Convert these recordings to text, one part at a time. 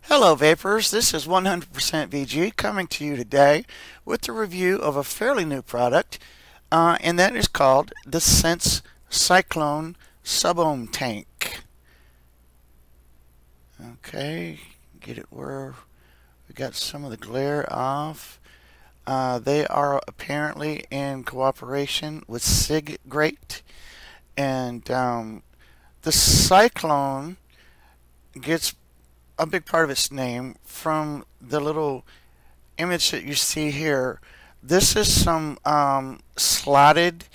Hello Vapors, this is 100% VG coming to you today with a review of a fairly new product, and that is called the Sense Cyclone SubOhm tank. Okay, get it where we got some of the glare off. They are apparently in cooperation with SigGreat, and the Cyclone gets a big part of its name from the little image that you see here. This is some slotted,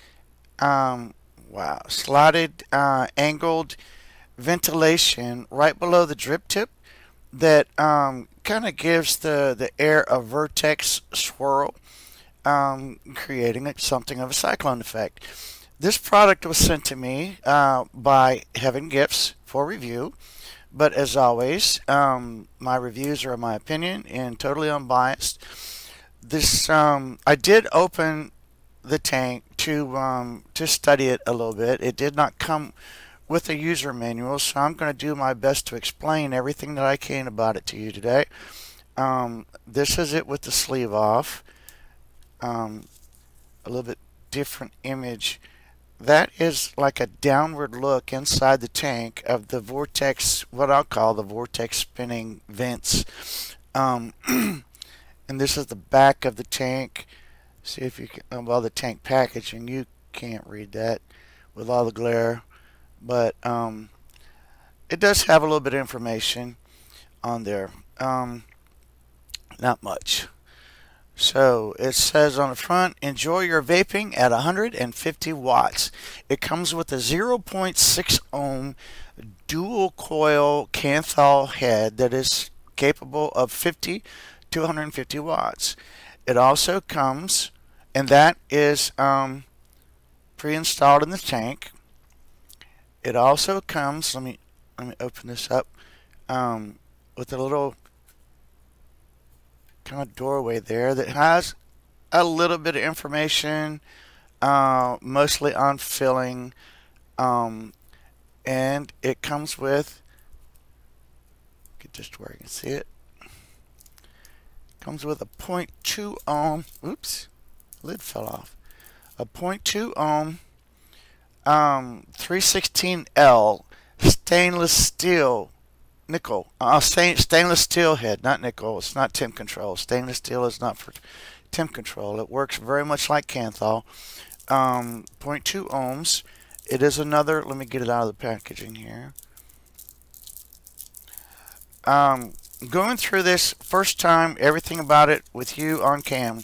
angled ventilation right below the drip tip that kind of gives the air a vertex swirl, creating something of a cyclone effect. This product was sent to me by Heaven Gifts for review. But as always, my reviews are my opinion and totally unbiased. I did open the tank to study it a little bit. It did not come with a user manual, so I'm going to do my best to explain everything that I can about it to you today. This is it with the sleeve off. A little bit different image. That is like a downward look inside the tank of the vortex, what I'll call the vortex spinning vents. And this is the back of the tank. See if you can, well, the tank package, and you can't read that with all the glare. But it does have a little bit of information on there. Not much. So it says on the front, enjoy your vaping at 150 watts. It comes with a 0.6 ohm dual coil Kanthal head that is capable of 50 to 150 watts. It also comes, and that is pre-installed in the tank. It also comes, let me open this up, with a little kind of doorway there that has a little bit of information, mostly on filling, and it comes with, get this to where you can see it, comes with a 0.2 ohm, oops, lid fell off, a 0.2 ohm 316L stainless steel stainless steel head, not nickel. It's not temp control. Stainless steel is not for temp control. It works very much like Kanthal. 0.2 ohms. It is another, let me get it out of the packaging here. Going through this first time, everything about it with you on cam.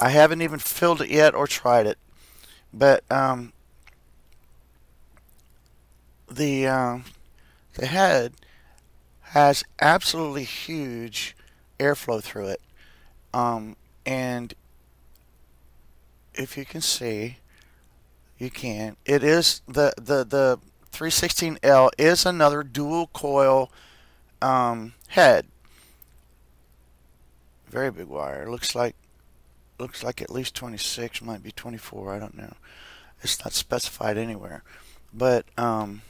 I haven't even filled it yet or tried it. But the head has absolutely huge airflow through it, and if you can see, you can. It is the 316L is another dual coil head. Very big wire. Looks like at least 26, might be 24. I don't know. It's not specified anywhere, but and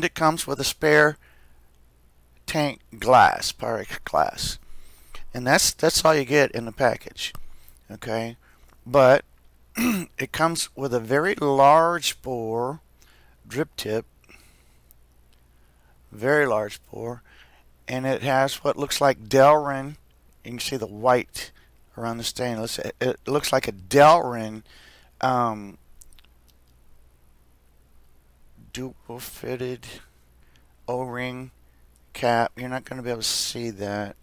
it comes with a spare tank glass, Pyrex glass, and that's all you get in the package. Okay, but it comes with a very large bore drip tip, very large bore, and it has what looks like Delrin. You can see the white around the stainless. It looks like a Delrin dual fitted O-ring cap. You're not going to be able to see that,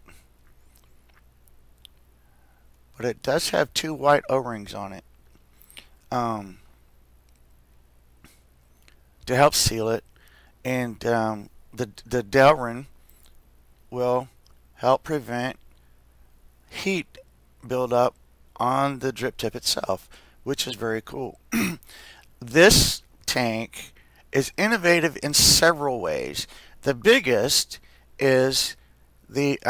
but it does have two white O-rings on it to help seal it, and the Delrin will help prevent heat buildup on the drip tip itself, which is very cool. This tank is innovative in several ways. The biggest is the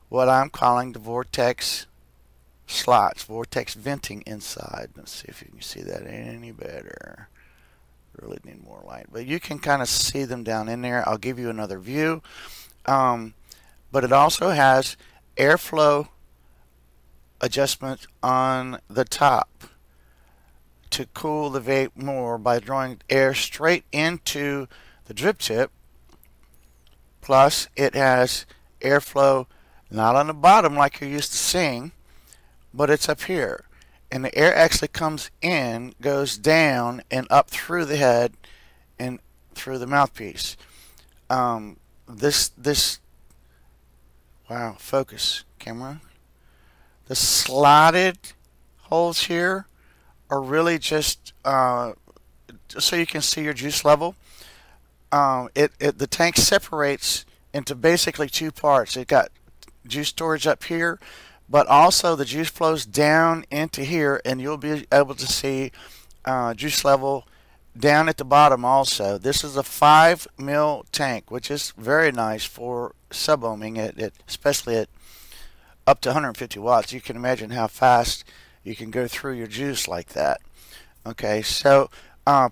what I'm calling the vortex slots, vortex venting inside. Let's see if you can see that any better. Really need more light, but you can kind of see them down in there. I'll give you another view. But it also has airflow adjustment on the top to cool the vape more by drawing air straight into the drip tip. Plus, it has airflow not on the bottom like you're used to seeing, but it's up here. And the air actually comes in, goes down, and up through the head and through the mouthpiece. This wow, focus camera. The slotted holes here are really just so you can see your juice level. The tank separates into basically two parts. It got juice storage up here, but also the juice flows down into here, and you'll be able to see juice level down at the bottom also. This is a 5 mil tank, which is very nice for sub-ohming it, especially at up to 150 watts. You can imagine how fast you can go through your juice like that. Okay, so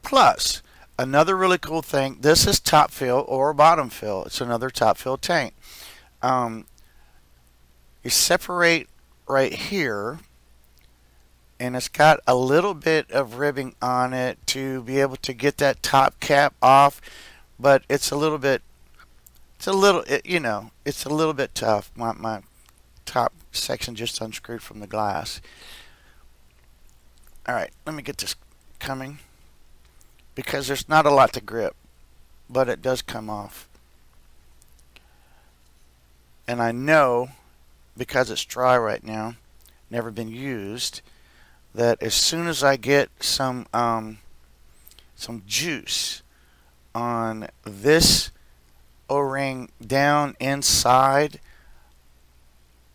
plus another really cool thing, this is top fill or bottom fill. It's another top fill tank. You separate right here, and it's got a little bit of ribbing on it to be able to get that top cap off, but it's a little bit, it's a little bit tough. My top section just unscrewed from the glass. Alright, let me get this coming, because there's not a lot to grip, but it does come off. And I know, because it's dry right now, never been used, that as soon as I get some juice on this O-ring down inside,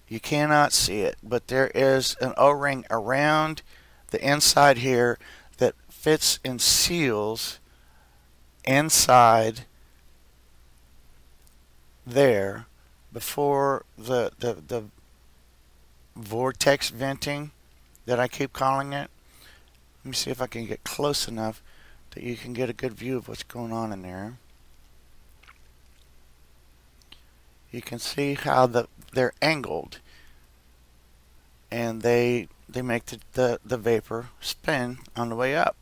you cannot see it, but there is an O-ring around the inside here that fits and seals inside there before the vortex venting that I keep calling it. Let me see if I can get close enough that you can get a good view of what's going on in there. You can see how they're angled, and they make the vapor spin on the way up.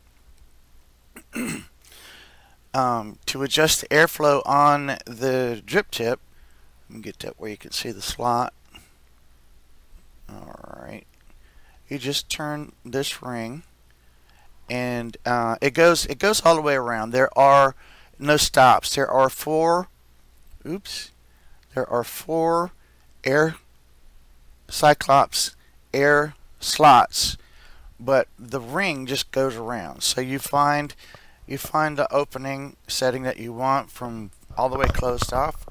To adjust the airflow on the drip tip, let me get that where you can see the slot. Alright, you just turn this ring, and it goes all the way around. There are no stops. There are four air Cyclops air slots, but the ring just goes around. So you find the opening setting that you want from all the way closed off.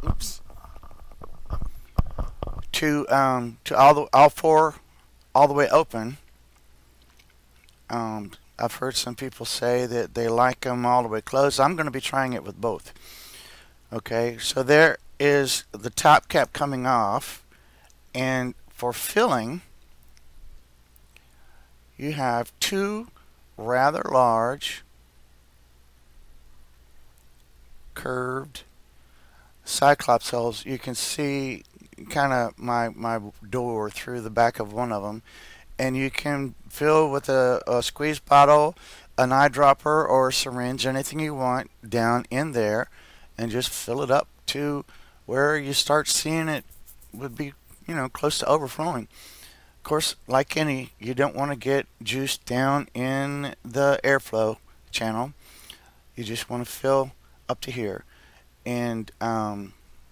To all four all the way open. I've heard some people say that they like them all the way closed. I'm going to be trying it with both. Okay, so there is the top cap coming off, and for filling, you have two rather large curved Cyclops holes. You can see kind of my door through the back of one of them, and you can fill with a squeeze bottle, an eyedropper, or a syringe, anything you want down in there, and just fill it up to where you start seeing it would be, close to overflowing. Of course, like any, you don't want to get juice down in the airflow channel. You just want to fill up to here. And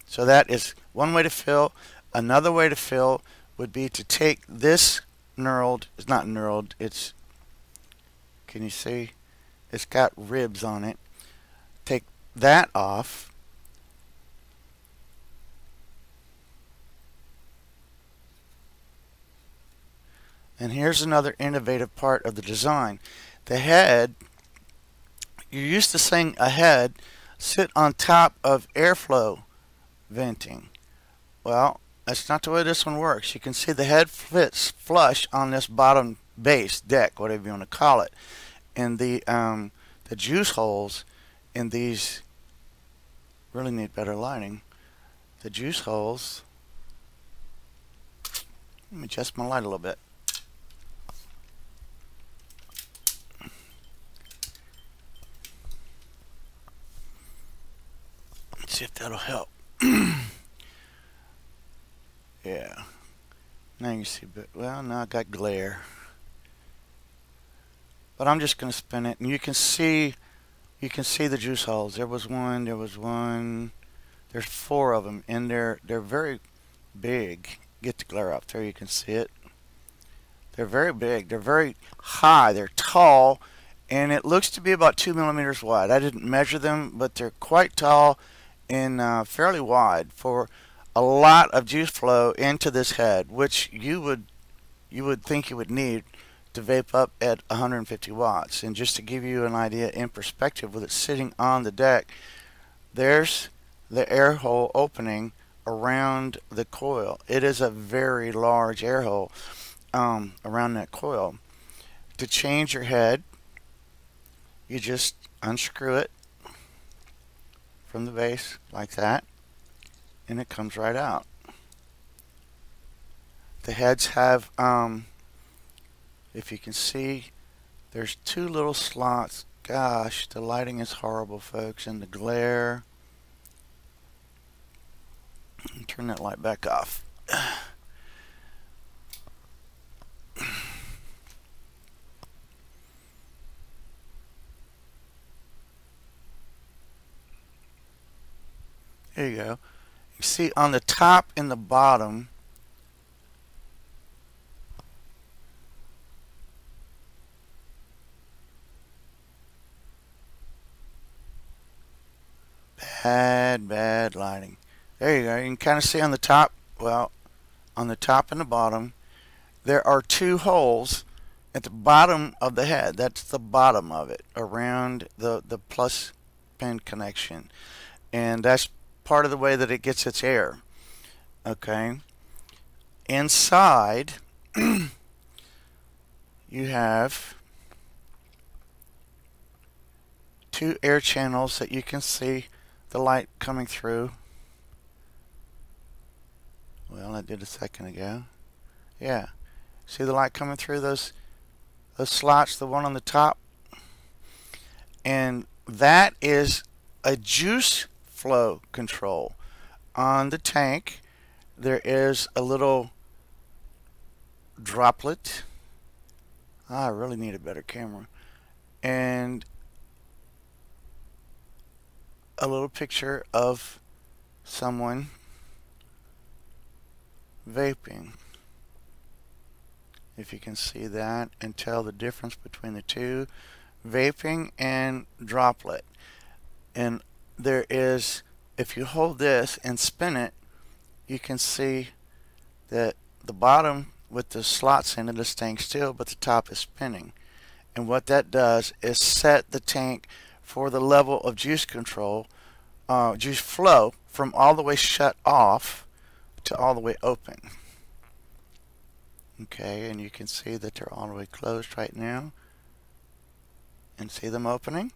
so that is one way to fill. Another way to fill would be to take this knurled, it's not knurled, it's, can you see? It's got ribs on it. Take that off. And here's another innovative part of the design. The head, you're used to seeing a head sit on top of airflow venting. Well, that's not the way this one works. You can see the head fits flush on this bottom base, deck, whatever you want to call it. And the juice holes in these really need better lighting. the juice holes. Let me adjust my light a little bit. Let's see if that'll help. Yeah. Now you can see, but well, now I got glare. But I'm just going to spin it, and you can see the juice holes. There was one. There's 4 of them, and they're very big. Get the glare up there, you can see it. They're very big. They're very high. They're tall, and it looks to be about 2 millimeters wide. I didn't measure them, but they're quite tall and fairly wide for a lot of juice flow into this head, which you would think you would need to vape up at 150 watts. And just to give you an idea in perspective, with it sitting on the deck, there's the air hole opening around the coil. It is a very large air hole around that coil. To change your head, you just unscrew it from the base like that, and it comes right out. The heads have, if you can see, there's 2 little slots. Gosh, the lighting is horrible, folks, and the glare. Turn that light back off. There you go. You see on the top and the bottom, bad lighting. There you go. You can kind of see on the top, well, on the top and the bottom, there are 2 holes at the bottom of the head. That's the bottom of it, around the plus pin connection. And that's part of the way that it gets its air. Okay. Inside, you have 2 air channels that you can see the light coming through. Well, I did a second ago. Yeah. See the light coming through those slots, the one on the top? And that is a juice flow control. On the tank, there is a little droplet. I really need a better camera. And a little picture of someone vaping. If you can see that and tell the difference between the two, vaping and droplet. And there is, if you hold this and spin it, you can see that the bottom with the slots in it is staying still, but the top is spinning. And what that does is set the tank for the level of juice control, juice flow, from all the way shut off to all the way open. Okay, and you can see that they're all the way closed right now. And see them opening?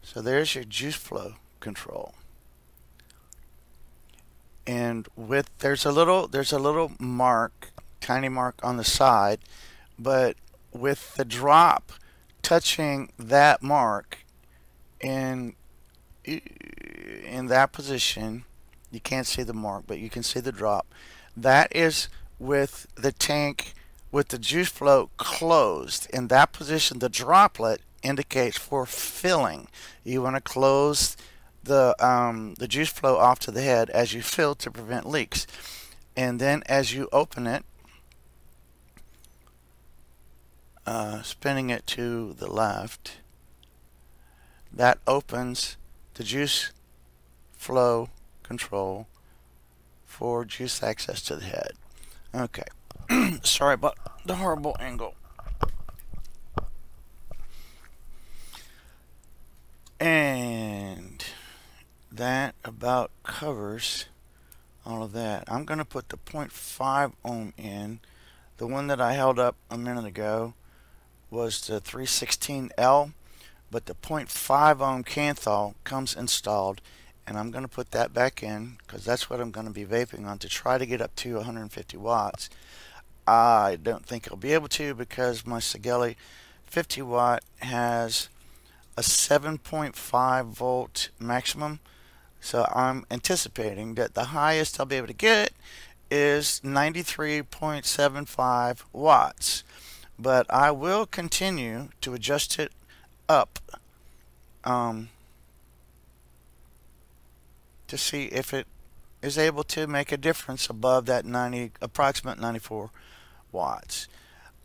So there's your juice flow control. And with there's a little mark, tiny mark on the side, but with the drop touching that mark in that position, you can't see the mark, but you can see the drop. That is with the tank with the juice flow closed. In that position, the droplet indicates for filling. You want to close the juice flow off to the head as you fill to prevent leaks. And then as you open it, spinning it to the left, that opens the juice flow control for juice access to the head. Okay. Sorry about the horrible angle. And that about covers all of that. I'm going to put the 0.5 ohm in. The one that I held up a minute ago was the 316L, but the 0.5 ohm Kanthal comes installed, and I'm going to put that back in because that's what I'm going to be vaping on to try to get up to 150 watts. I don't think I'll be able to because my Cyclone 50 watt has a 7.5 volt maximum. So I'm anticipating that the highest I'll be able to get is 93.75 watts. But I will continue to adjust it up to see if it is able to make a difference above that approximate 94 watts.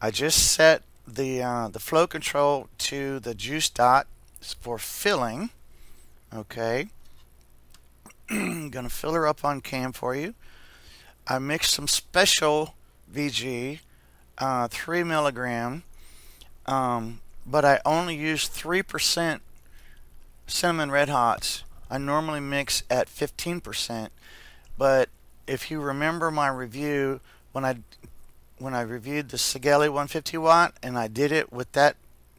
I just set the flow control to the juice dot for filling. Okay. I'm going to fill her up on cam for you. I mixed some special VG, 3 milligram, but I only use 3% cinnamon red hots. I normally mix at 15%, but if you remember my review when I reviewed the Cyclone 150 watt and I did it with that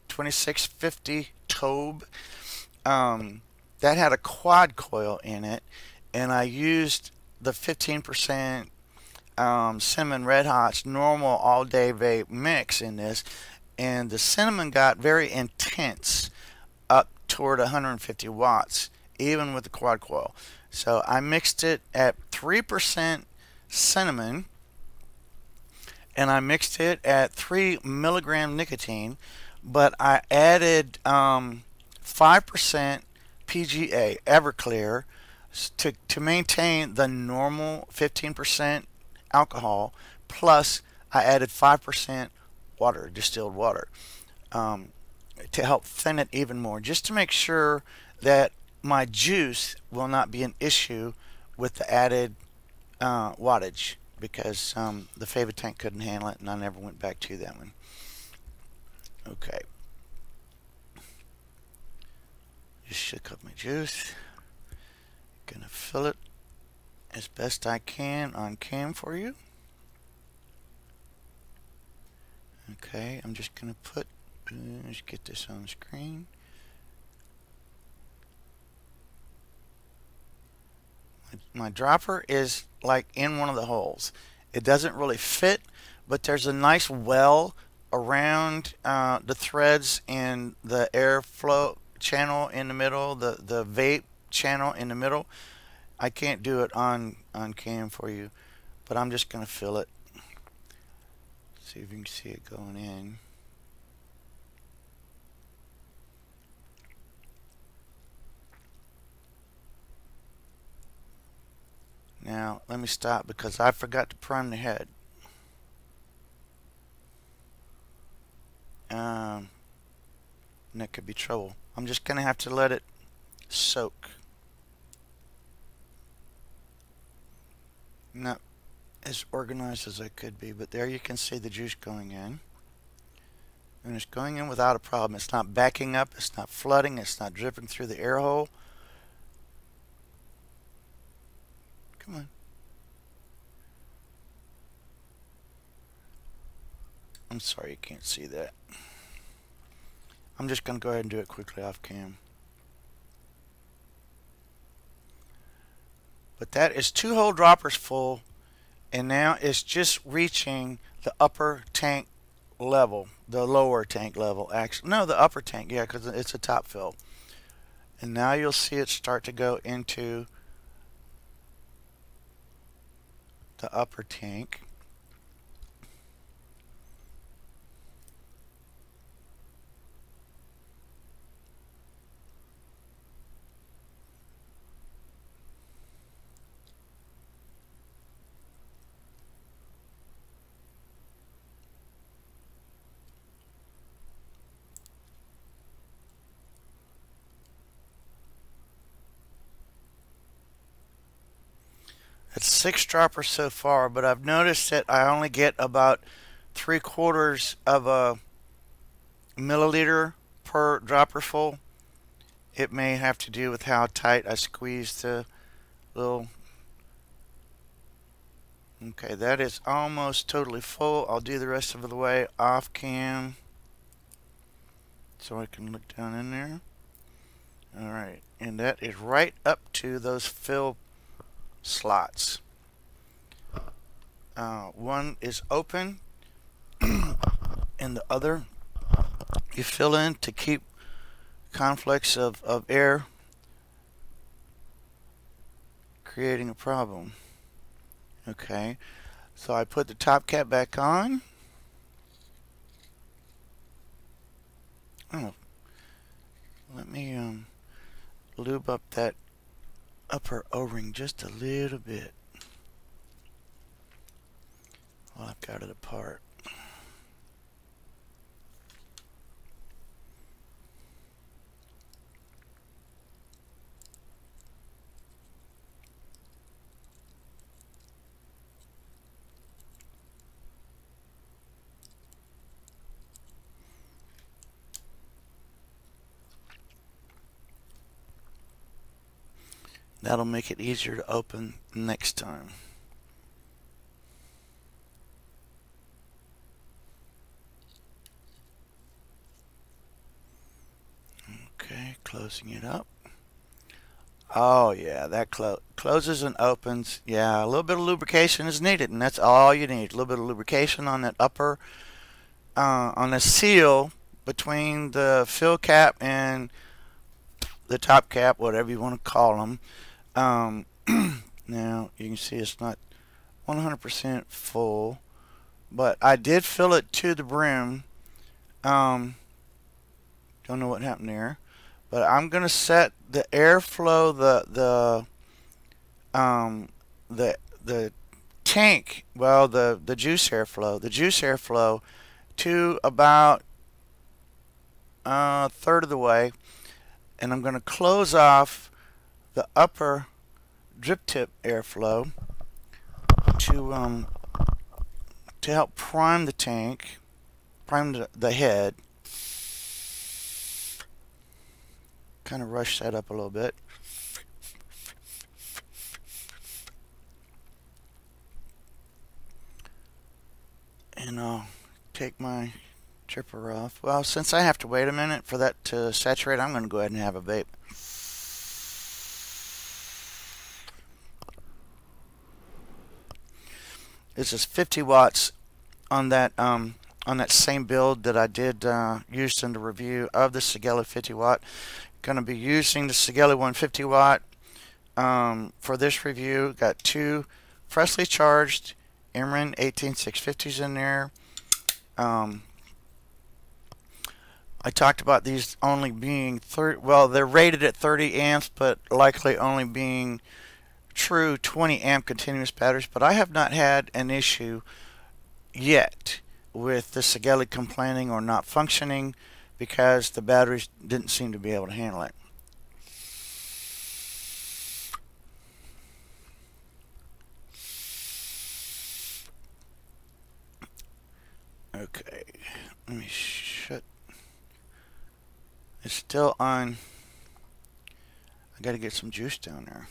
2650 Tobe, that had a quad coil in it, and I used the 15% cinnamon red hots normal all day vape mix in this, and the cinnamon got very intense up toward 150 watts even with the quad coil. So I mixed it at 3% cinnamon, and I mixed it at 3 milligram nicotine, but I added 5% PGA Everclear to maintain the normal 15% alcohol, plus I added 5% water, distilled water, to help thin it even more, just to make sure that my juice will not be an issue with the added wattage, because the Fava tank couldn't handle it and I never went back to that one. Okay. Just shook up my juice. Gonna fill it as best I can on cam for you. Okay, I'm just gonna let's get this on screen. My dropper is like in one of the holes. It doesn't really fit, but there's a nice well around the threads and the airflow channel in the middle, the vape channel in the middle. I can't do it on cam for you, but I'm just going to fill it. See if you can see it going in. Now let me stop because I forgot to prime the head. And that could be trouble. I'm just going to have to let it soak. Not as organized as I could be, but there you can see the juice going in. And it's going in without a problem. It's not backing up, it's not flooding, it's not dripping through the air hole. Come on. I'm sorry you can't see that. I'm just going to go ahead and do it quickly off cam. But that is 2 whole droppers full, and now it's just reaching the upper tank level, the lower tank level. Actually, no, the upper tank, yeah, because it's a top fill. And now you'll see it start to go into the upper tank. It's 6 droppers so far, but I've noticed that I only get about 3/4 of a milliliter per dropper full. It may have to do with how tight I squeeze the little. Okay, that is almost totally full. I'll do the rest of the way off cam. so I can look down in there. Alright, and that is right up to those fill slots. One is open and the other you fill in to keep conflicts of air creating a problem. Okay, so I put the top cap back on. Oh, let me lube up that upper O-ring just a little bit while I've got it apart. That'll make it easier to open next time. Okay, closing it up. Oh yeah, that closes and opens. Yeah, a little bit of lubrication is needed, and that's all you need. A little bit of lubrication on that upper, on the seal between the fill cap and the top cap, whatever you want to call them. Now you can see it's not 100% full, but I did fill it to the brim. Don't know what happened there, but I'm gonna set the airflow, the tank, well, the juice airflow to about a third of the way, and I'm gonna close off the upper drip tip airflow to help prime the tank, prime the head. Kind of rush that up a little bit. And I'll take my dripper off. Well, since I have to wait a minute for that to saturate, I'm going to go ahead and have a vape. This is 50 watts on that same build that I did used in the review of the Sigelli 50 watt. Going to be using the Sigelli 150 watt for this review. Got two freshly charged Imran 18650s in there. I talked about these only being 30, well, they're rated at 30 amps, but likely only being true 20 amp continuous batteries. But I have not had an issue yet with the Sigelli complaining or not functioning, because the batteries didn't seem to be able to handle it. Okay, let me shut. It's still on. I got to get some juice down there.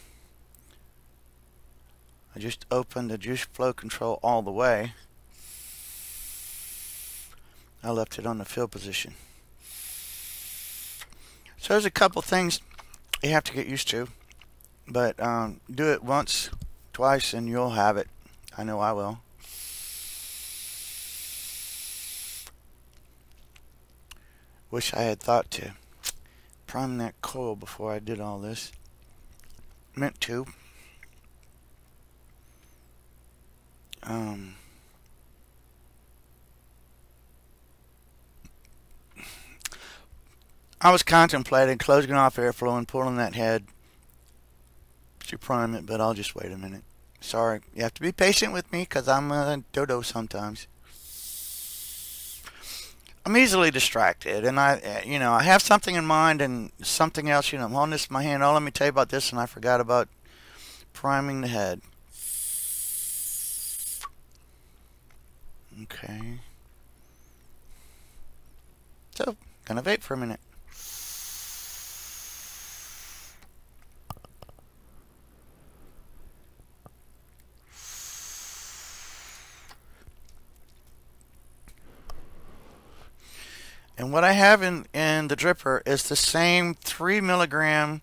I just opened the juice flow control all the way. I left it on the fill position. So there's a couple things you have to get used to, but do it once, twice, and you'll have it. I know I will. Wish I had thought to prime that coil before I did all this. Meant to. I was contemplating closing off airflow and pulling that head to prime it, but I'll just wait a minute. Sorry, you have to be patient with me because I'm a dodo sometimes. I'm easily distracted, and I have something in mind and something else. I'm holding this in my hand. Oh, let me tell you about this, and I forgot about priming the head. Okay. So, gonna vape for a minute. And what I have in the dripper is the same 3 milligram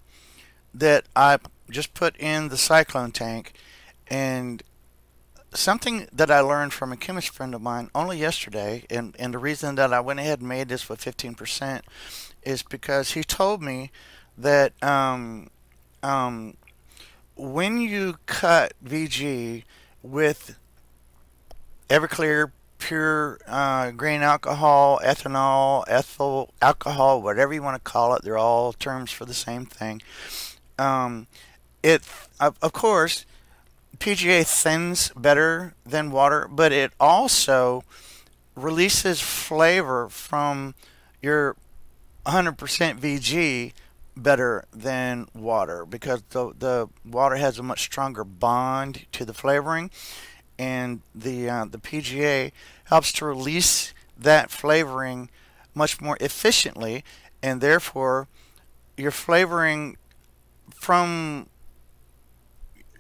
that I just put in the Cyclone tank. And something that I learned from a chemist friend of mine only yesterday, and the reason that I went ahead and made this with 15% is because he told me that when you cut VG with Everclear pure grain alcohol, ethanol, ethyl alcohol, whatever you want to call it, they're all terms for the same thing. Um, it, of course, PGA thins better than water, but it also releases flavor from your 100% VG better than water because the water has a much stronger bond to the flavoring, and the PGA helps to release that flavoring much more efficiently, and therefore your flavoring from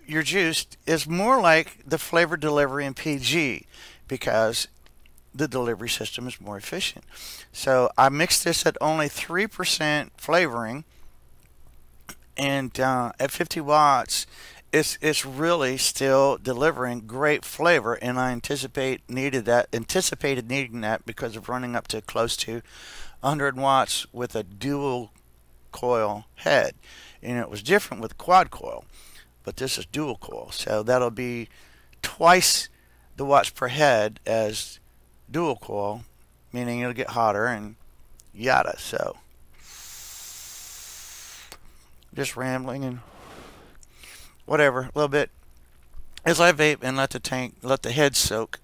your juice is more like the flavor delivery in PG because the delivery system is more efficient. So I mixed this at only 3% flavoring, and at 50 watts, it's really still delivering great flavor, and I anticipated needing that because of running up to close to 100 watts with a dual coil head. And it was different with quad coil, but this is dual coil, so that'll be twice the watts per head as dual coil, meaning it'll get hotter and yada. So just rambling and whatever a little bit as I vape and let the head soak.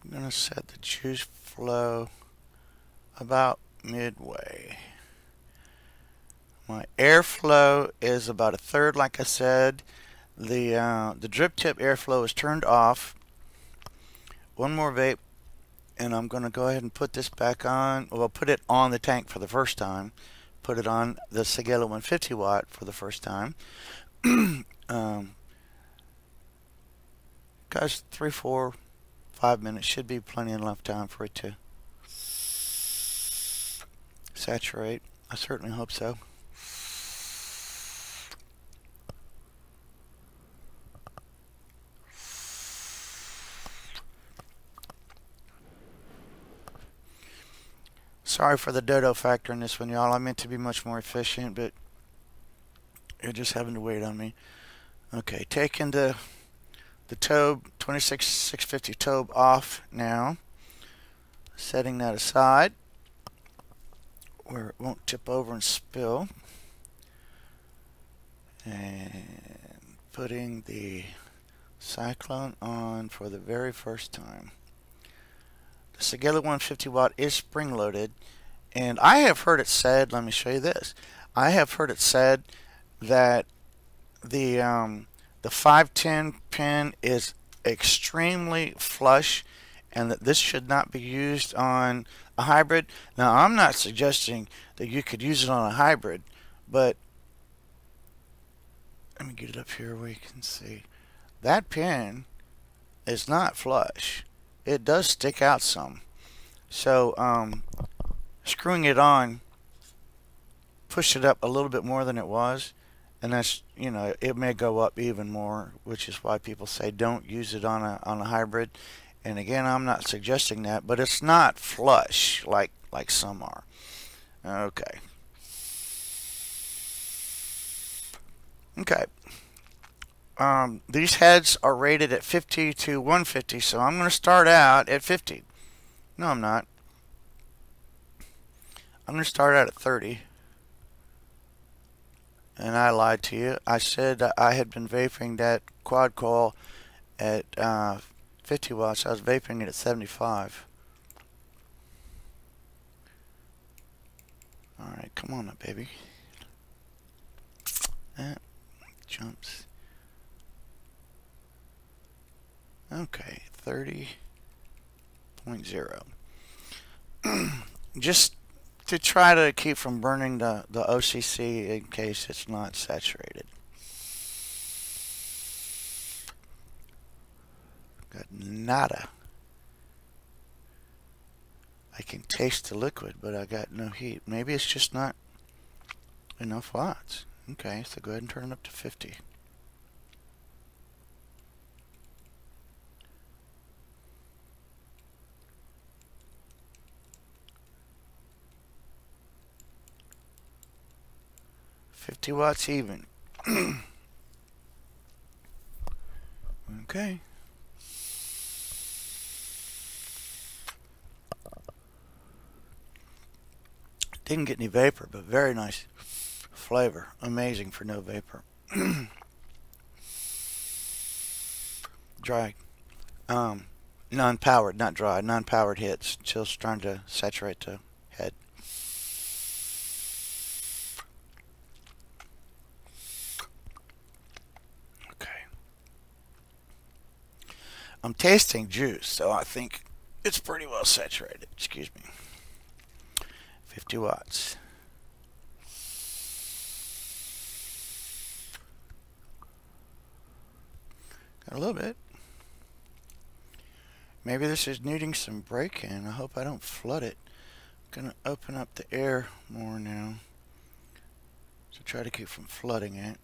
I'm gonna set the juice flow about midway. My airflow is about a third, like I said. The drip tip airflow is turned off. One more vape, and I'm going to go ahead and put this back on. Well, put it on the tank for the first time. Put it on the Cyclone 150 watt for the first time. Guys, 3, 4, 5 minutes should be plenty enough time for it to saturate. I certainly hope so. Sorry for the dodo factor in this one, y'all. I meant to be much more efficient, but you're just having to wait on me. Okay, taking the tobe, 26650 tobe off now. Setting that aside where it won't tip over and spill. And putting the Cyclone on for the very first time. The Cyclone 150 watt is spring loaded, and I have heard it said, let me show you this. I have heard it said that the 510 pin is extremely flush and that this should not be used on a hybrid. Now, I'm not suggesting that you could use it on a hybrid, but let me get it up here where you can see. That pin is not flush. It does stick out some. So screwing it on pushed it up a little bit more than it was, and that's, you know, it may go up even more, which is why people say don't use it on a hybrid. And again, I'm not suggesting that, but it's not flush like some are. Okay. Okay. These heads are rated at 50 to 150, so I'm going to start out at 50. No, I'm not. I'm going to start out at 30. And I lied to you. I said I had been vaping that quad coil at 50 watts. I was vaping it at 75. Alright, come on up, baby. That jumps. Okay, 30.0. Just to try to keep from burning the OCC in case it's not saturated. Got nada. I can taste the liquid, but I got no heat. Maybe it's just not enough watts. Okay, so go ahead and turn it up to 50. $50 even. Okay. Didn't get any vapor, but very nice flavor. Amazing for no vapor. Dry. Non-powered, not dry. Non-powered hits. Still trying to saturate the head. Okay. I'm tasting juice, so I think it's pretty well saturated. Excuse me. 50 watts. Got a little bit. Maybe this is needing some break-in. I hope I don't flood it. I'm gonna open up the air more now to try to keep from flooding it.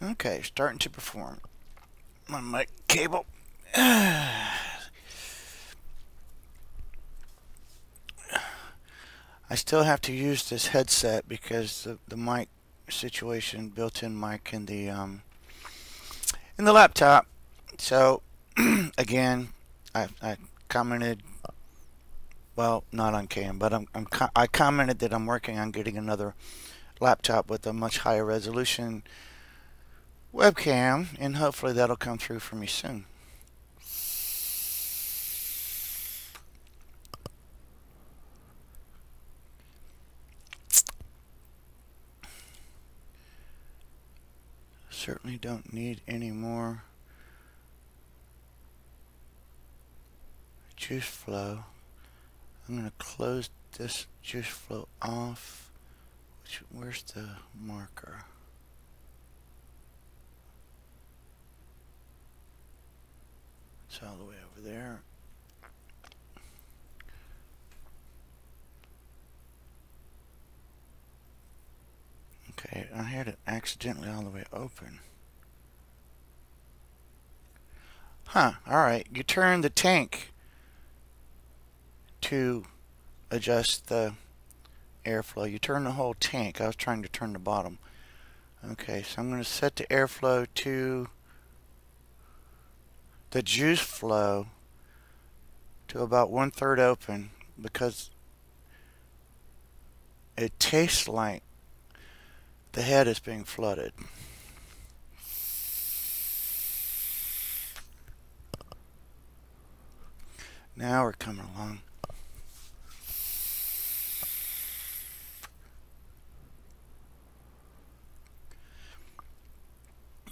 Okay, starting to perform. My mic cable. I still have to use this headset because the mic situation, built-in mic in the laptop. So again, I commented, well, not on cam, but I commented that I'm working on getting another laptop with a much higher resolution webcam, and hopefully that'll come through for me soon. Certainly don't need any more juice flow. I'm going to close this juice flow off. Where's the marker? It's all the way over there. Okay, I had it accidentally all the way open. Huh, alright. You turn the tank to adjust the airflow. You turn the whole tank. I was trying to turn the bottom. Okay, so I'm going to set the airflow to the juice flow to about 1/3 open, because it tastes like the head is being flooded. Now we're coming along.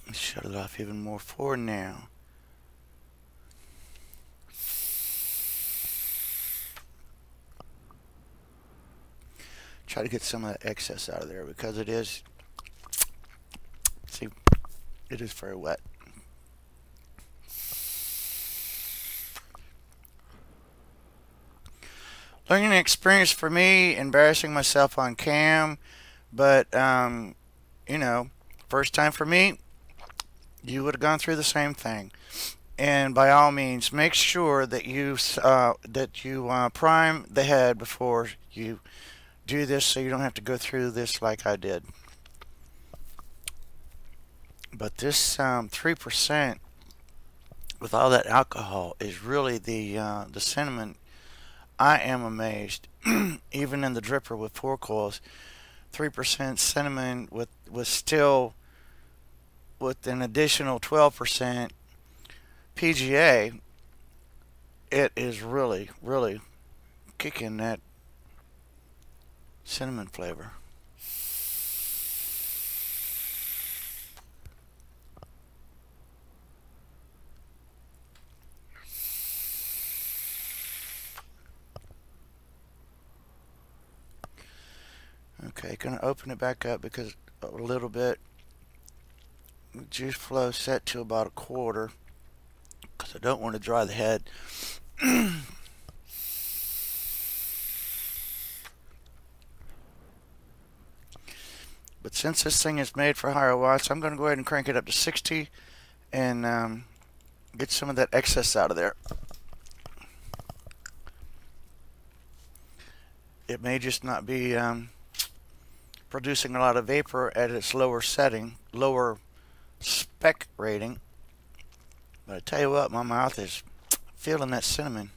Let's shut it off even more for now. Try to get some of that excess out of there, because it is, see, it is very wet. Learning experience for me, embarrassing myself on cam, but you know, first time for me, you would have gone through the same thing. And by all means, make sure that you prime the head before you do this, so you don't have to go through this like I did. But this 3% with all that alcohol is really the cinnamon. I am amazed. Even in the dripper with 4 coils, 3% cinnamon with still with an additional 12% PGA, it is really, really kicking that cinnamon flavor. Okay, gonna open it back up because a little bit. Juice flow set to about 1/4 because I don't want to dry the head. But since this thing is made for higher watts, I'm going to go ahead and crank it up to 60 and get some of that excess out of there. It may just not be producing a lot of vapor at its lower setting, lower spec rating. But I tell you what, my mouth is feeling that cinnamon.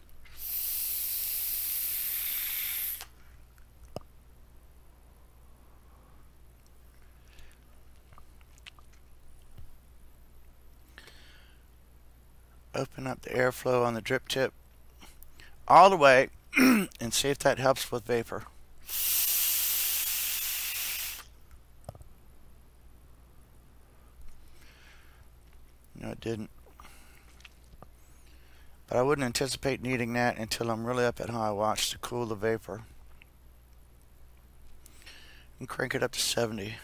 Open up the airflow on the drip tip all the way and see if that helps with vapor. No, it didn't. But I wouldn't anticipate needing that until I'm really up at high watts to cool the vapor. And crank it up to 70.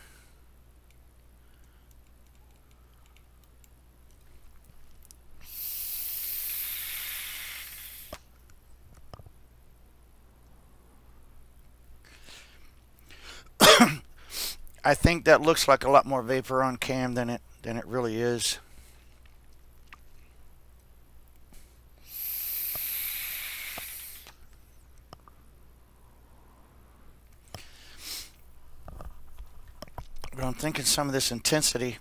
I think that looks like a lot more vapor on cam than it really is. But I'm thinking some of this intensity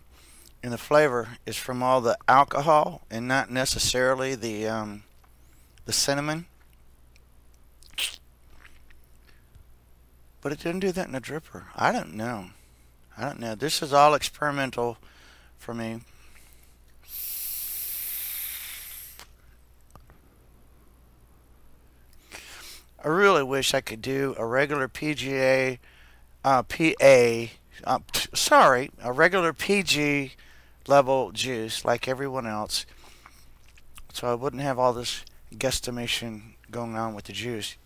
in the flavor is from all the alcohol and not necessarily the cinnamon. But it didn't do that in a dripper. I don't know. This is all experimental for me. I really wish I could do a regular PGA, a regular PG level juice like everyone else, so I wouldn't have all this guesstimation going on with the juice.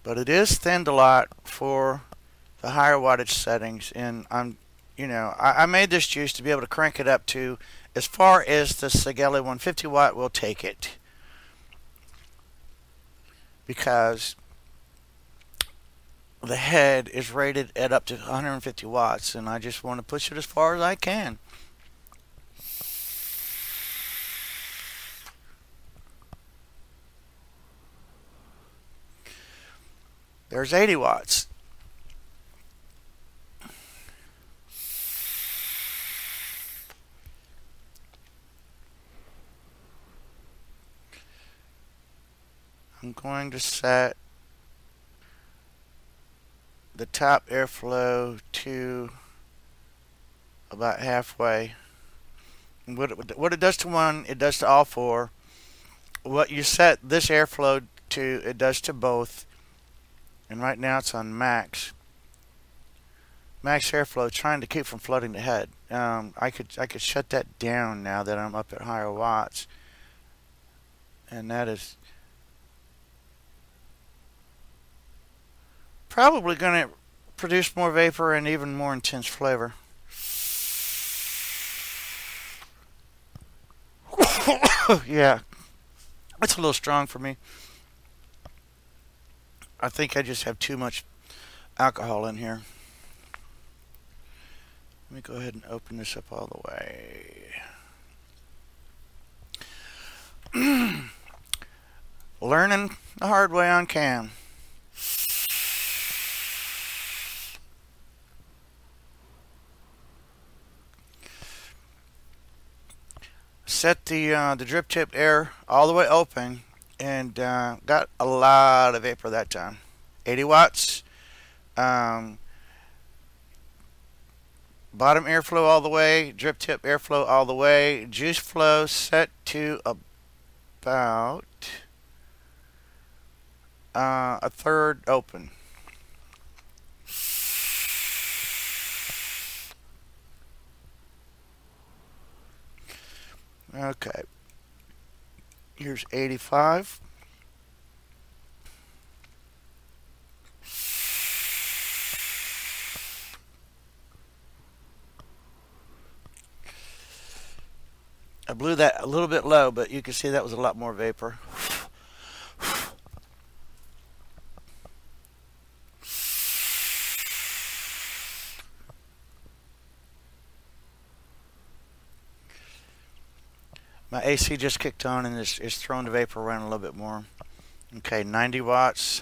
But it is thinned a lot for the higher wattage settings, and I made this juice to be able to crank it up to as far as the Cyclone 150 watt will take it, because the head is rated at up to 150 watts, and I just want to push it as far as I can. There's 80 watts. I'm going to set the top airflow to about halfway. What it does to one, it does to all four. What you set this airflow to, it does to both. And right now it's on max airflow, trying to keep from flooding the head. I could shut that down now that I'm up at higher watts, and that is probably going to produce more vapor and even more intense flavor. Yeah, it's a little strong for me. I think I just have too much alcohol in here. Let me go ahead and open this up all the way. Learning the hard way on cam. Set the drip tip air all the way open, and got a lot of vapor that time. 80 watts. Bottom airflow all the way, drip tip airflow all the way, juice flow set to about a third open. Okay. Here's 85. I blew that a little bit low, but you can see that was a lot more vapor. My AC just kicked on and it's throwing the vapor around a little bit more. Okay, 90 watts.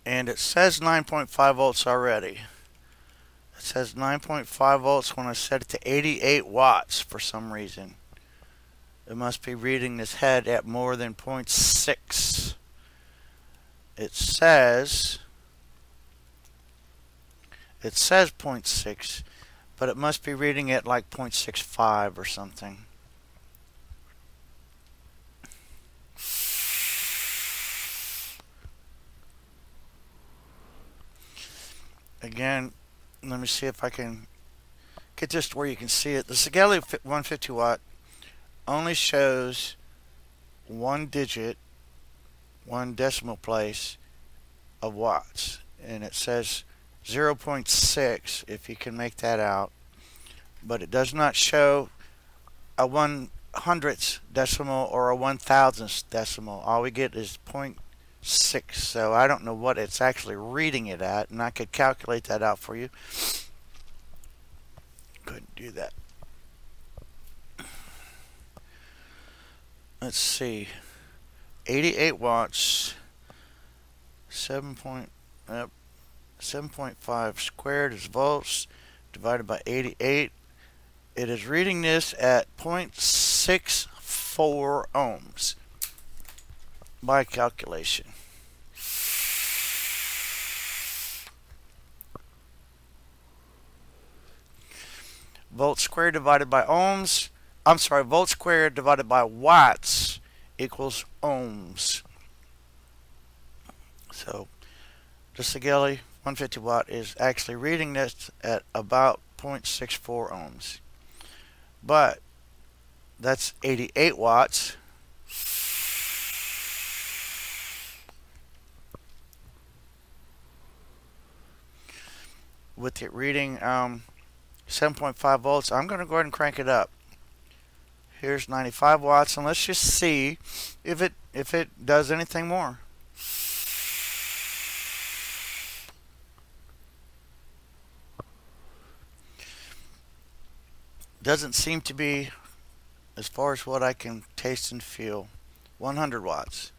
And it says 9.5 volts already. It says 9.5 volts when I set it to 88 watts for some reason. It must be reading this head at more than 0.6. It says 0.6, but it must be reading it like 0.65 or something. Again, let me see if I can get this to where you can see it. The Cyclone 150 watt only shows one digit, one decimal place of watts, and it says 0.6 if you can make that out, but it does not show a 1/100th decimal or a 1,000th decimal. All we get is 0.6, so I don't know what it's actually reading it at, and I could calculate that out for you. Couldn't do that. Let's see, 88 watts, 7.5 squared is volts divided by 88. It is reading this at 0.64 ohms by calculation. Volts squared divided by ohms. I'm sorry, volts squared divided by watts equals ohms. So the Cyclone 150 watt is actually reading this at about 0.64 ohms. But that's 88 watts. With it reading 7.5 volts, I'm going to go ahead and crank it up. Here's 95 watts, and let's just see if it does anything more. Doesn't seem to be, as far as what I can taste and feel. 100 watts.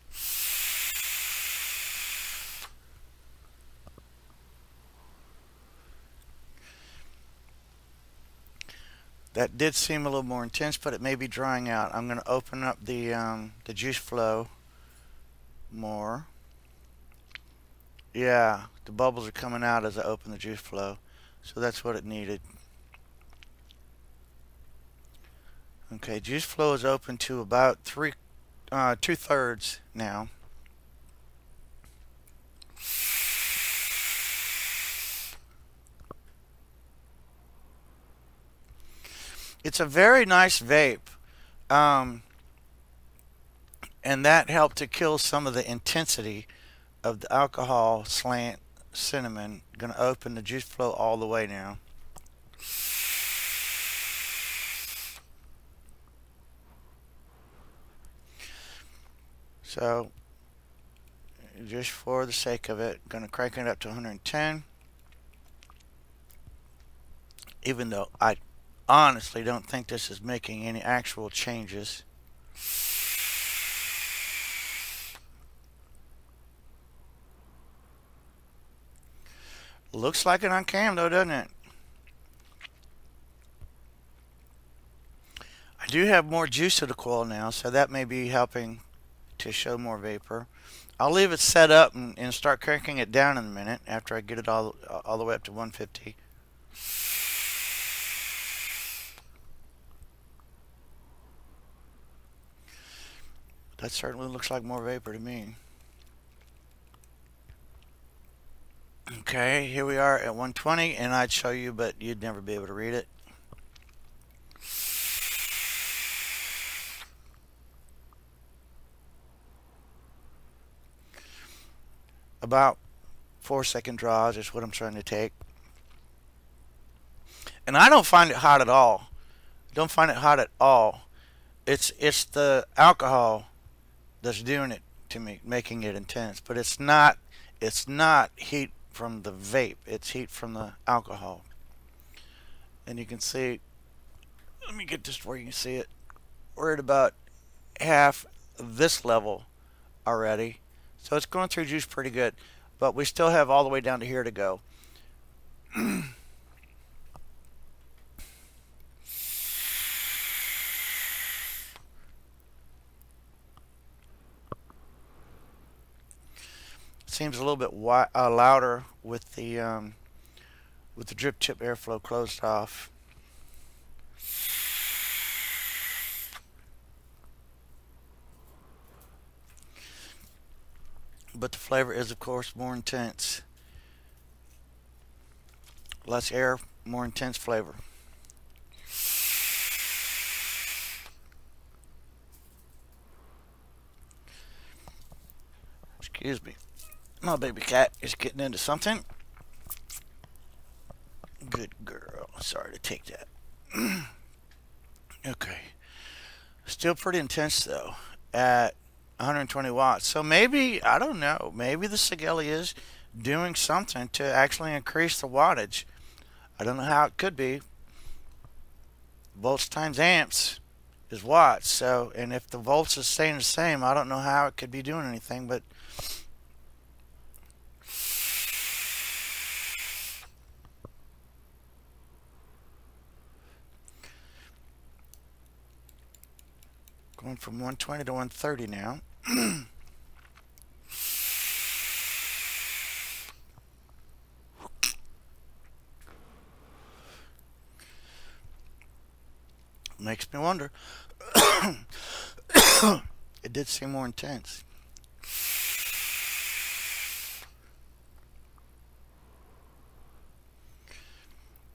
That did seem a little more intense, but it may be drying out. I'm going to open up the juice flow more. Yeah, the bubbles are coming out as I open the juice flow, so that's what it needed. Okay, juice flow is open to about 2/3 now. It's a very nice vape, and that helped to kill some of the intensity of the alcohol slant cinnamon. Going to open the juice flow all the way now. So just for the sake of it, going to crank it up to 110, even though I honestly don't think this is making any actual changes. Looks like it on cam though, doesn't it? I do have more juice to the coil now, so that may be helping to show more vapor. I'll leave it set up and start cranking it down in a minute after I get it all the way up to 150. That certainly looks like more vapor to me. Okay, here we are at 120, and I'd show you, but you'd never be able to read it. about 4-second draws is what I'm trying to take. And I don't find it hot at all. Don't find it hot at all. It's the alcohol that's doing it to me, making it intense. But it's not heat from the vape. It's heat from the alcohol. And you can see, let me get this where you can see it. We're at about half this level already. So it's going through juice pretty good. But we still have all the way down to here to go. Seems a little bit louder with the drip tip airflow closed off. But the flavor is, of course, more intense. Less air, more intense flavor. Excuse me. My baby cat is getting into something. Good girl. Sorry to take that. Okay. Still pretty intense, though, at 120 watts. So maybe, I don't know, maybe the Sigelei is doing something to actually increase the wattage. I don't know how it could be. Volts times amps is watts. So, and if the volts is staying the same, I don't know how it could be doing anything, but going from 120 to 130 now. Makes me wonder. It did seem more intense.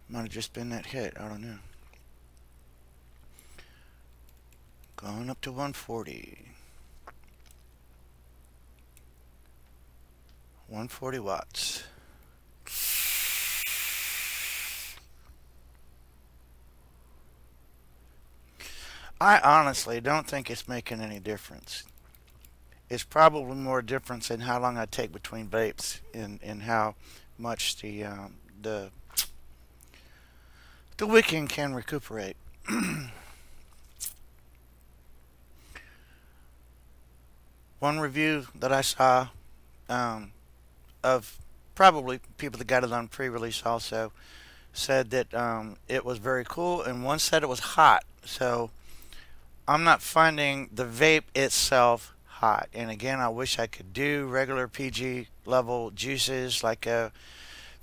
Might have just been that hit. I don't know. Going up to 140. 140 watts. I honestly don't think it's making any difference. It's probably more difference in how long I take between vapes and how much the wicking can recuperate. One review that I saw of probably people that got it on pre-release also said that it was very cool, and one said it was hot. So I'm not finding the vape itself hot. And again, I wish I could do regular PG level juices like a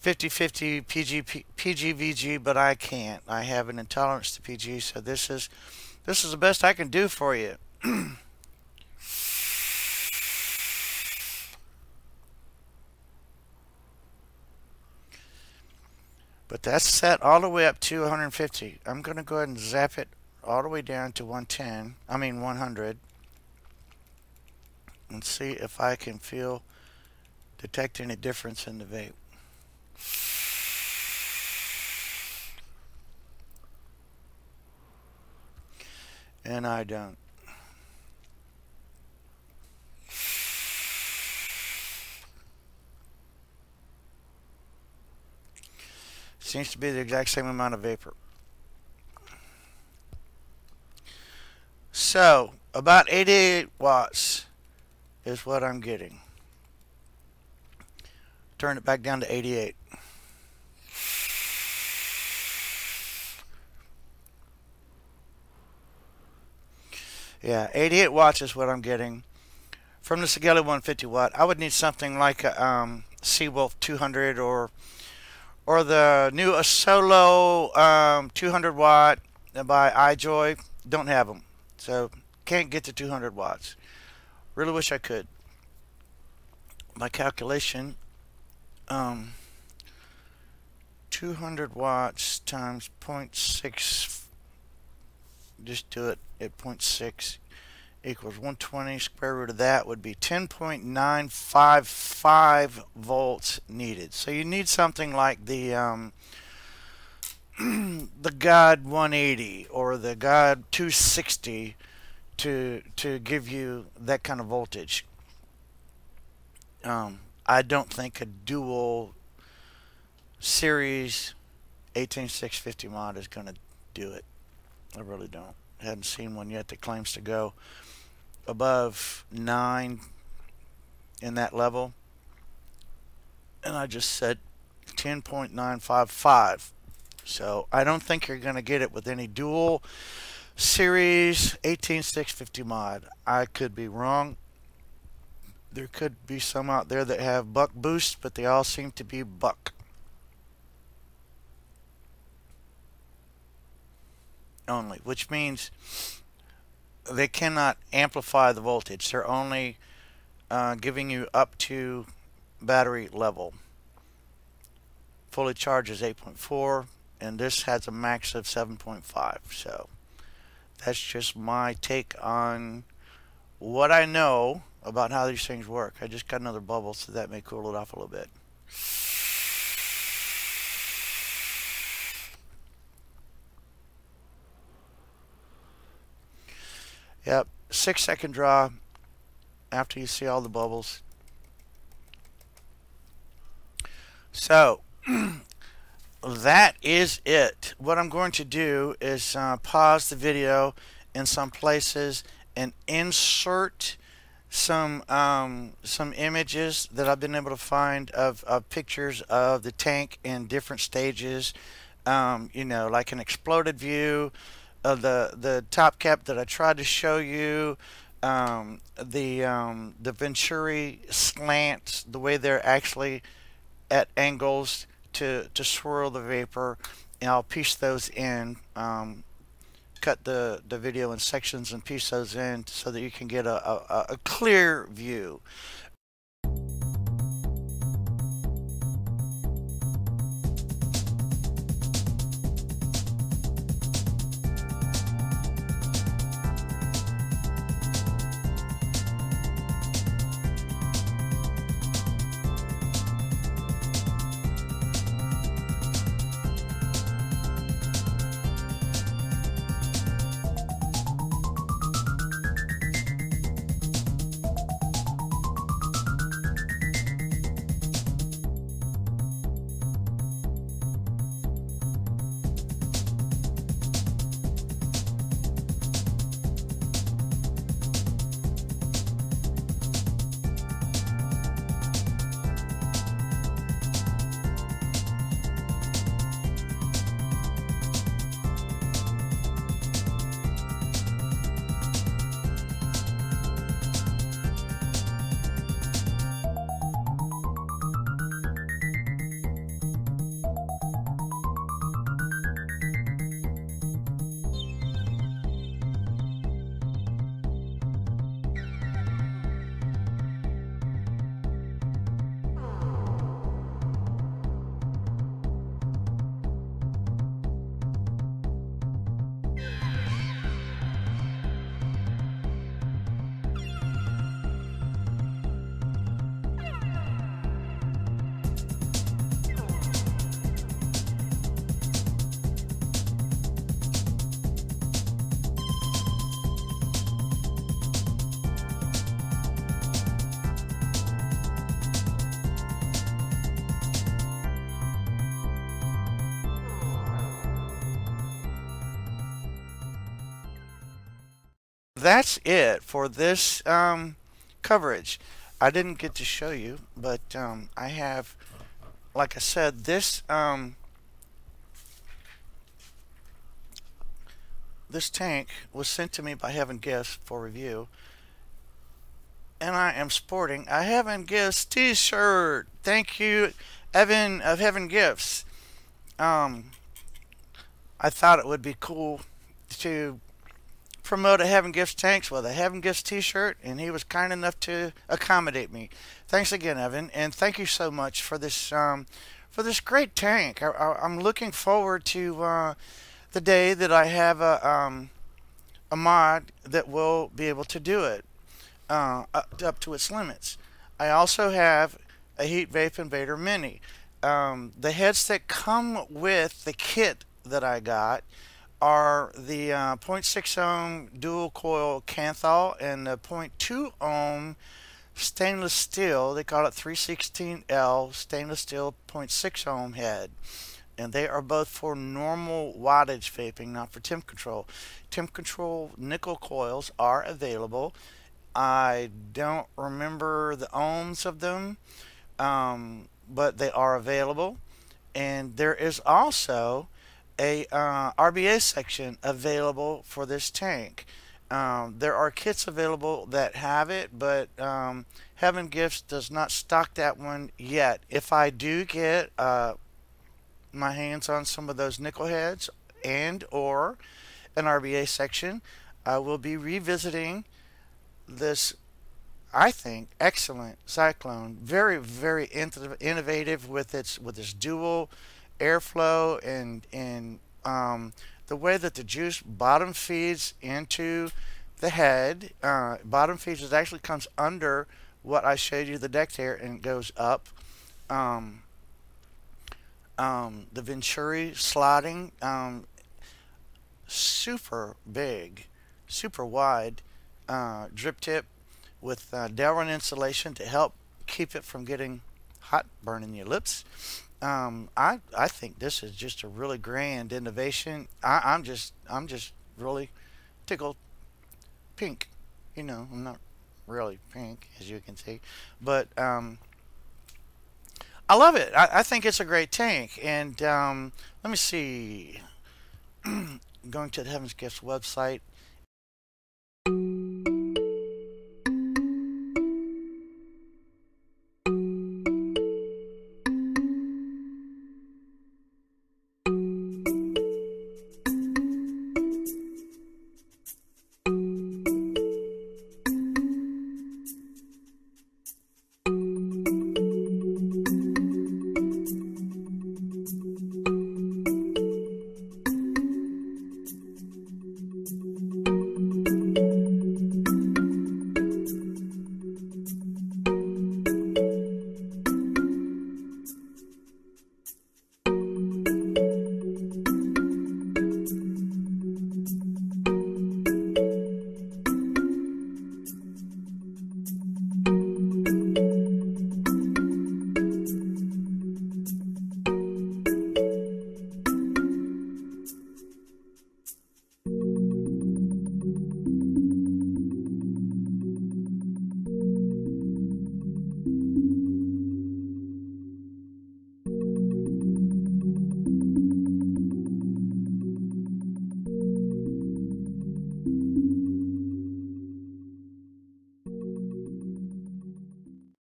50-50 PG-VG, but I can't. I have an intolerance to PG, so this is the best I can do for you. But that's set all the way up to 150. I'm going to go ahead and zap it all the way down to 100, and see if I can detect any difference in the vape. And I don't. Seems to be the exact same amount of vapor. So, about 88 watts is what I'm getting. Turn it back down to 88. Yeah, 88 watts is what I'm getting from the Sigelei 150 watt. I would need something like a Seawolf 200 or the new Solo 200 watt by iJoy. Don't have them, so can't get to 200 watts. Really wish I could. My calculation, 200 watts times 0.6, just do it at 0.6, equals 120. Square root of that would be 10.955 volts needed. So you need something like the the God 180 or the God 260 to give you that kind of voltage. I don't think a dual series 18650 mod is going to do it. I really don't. I haven't seen one yet that claims to go above 9 in that level. And I just said 10.955. So I don't think you're going to get it with any dual series 18650 mod. I could be wrong. There could be some out there that have buck boost, but they all seem to be buck only, which means they cannot amplify the voltage. They're only giving you up to battery level. Fully charged is 8.4, and this has a max of 7.5. So that's just my take on what I know about how these things work. I just got another bubble, so that may cool it off a little bit. Yep, 6-second draw after you see all the bubbles. So that is it. What I'm going to do is pause the video in some places and insert some images that I've been able to find of pictures of the tank in different stages. You know, like an exploded view of the top cap that I tried to show you, the Venturi slants, the way they're actually at angles to swirl the vapor, and I'll piece those in, cut the video in sections and piece those in so that you can get a clear view. That's it for this coverage. I didn't get to show you, but I have, like I said, this this tank was sent to me by Heaven Gifts for review, and I am sporting a Heaven Gifts t-shirt. Thank you, Evan of Heaven Gifts. I thought it would be cool to promote a Heaven Gifts tanks with a Heaven Gifts t-shirt, and he was kind enough to accommodate me. Thanks again, Evan, and thank you so much for this great tank. I'm looking forward to the day that I have a mod that will be able to do it up to its limits. I also have a Heat Vape Invader Mini. The heads that come with the kit that I got are the zero point 0.6 ohm dual coil Kanthal and the 0.2 ohm stainless steel. They call it 316L stainless steel 0.6 ohm head. And they are both for normal wattage vaping, not for temp control. Temp control nickel coils are available. I don't remember the ohms of them, but they are available. And there is also a RBA section available for this tank. There are kits available that have it, but Heaven Gifts does not stock that one yet. If I do get my hands on some of those nickel heads and or an RBA section, I will be revisiting this, I think, excellent Cyclone. Very, very innovative with its dual airflow and the way that the juice bottom feeds into the head. Bottom feeds, it actually comes under what I showed you the deck there and goes up. The Venturi sliding, super big, super wide drip tip with Delrin insulation to help keep it from getting hot, burning your lips. I think this is just a really grand innovation. I'm just really tickled pink. You know, I'm not really pink, as you can see, but I love it. I think it's a great tank. And let me see. Going to the Heaven's Gifts website.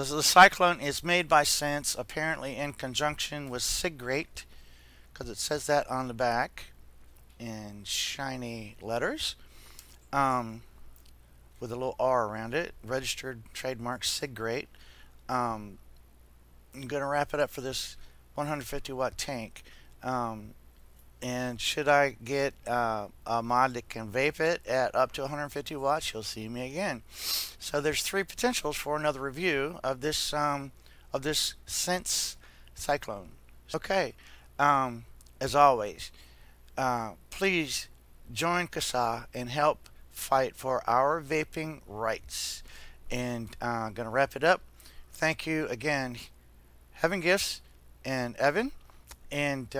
The Cyclone is made by Sense, apparently in conjunction with Cigrate, because it says that on the back in shiny letters, with a little R around it. Registered trademark Cigrate. I'm going to wrap it up for this 150 watt tank. And should I get a mod that can vape it at up to 150 watts, you'll see me again. So there's three potentials for another review of this Sense Cyclone. Okay, as always, please join CASA and help fight for our vaping rights. And I'm going to wrap it up. Thank you again, Heaven Gifts and Evan. And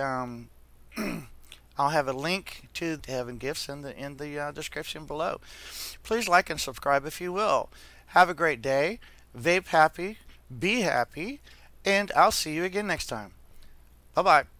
I'll have a link to Heaven Gifts in the description below. Please like and subscribe if you will. Have a great day. Vape happy. Be happy. And I'll see you again next time. Bye-bye.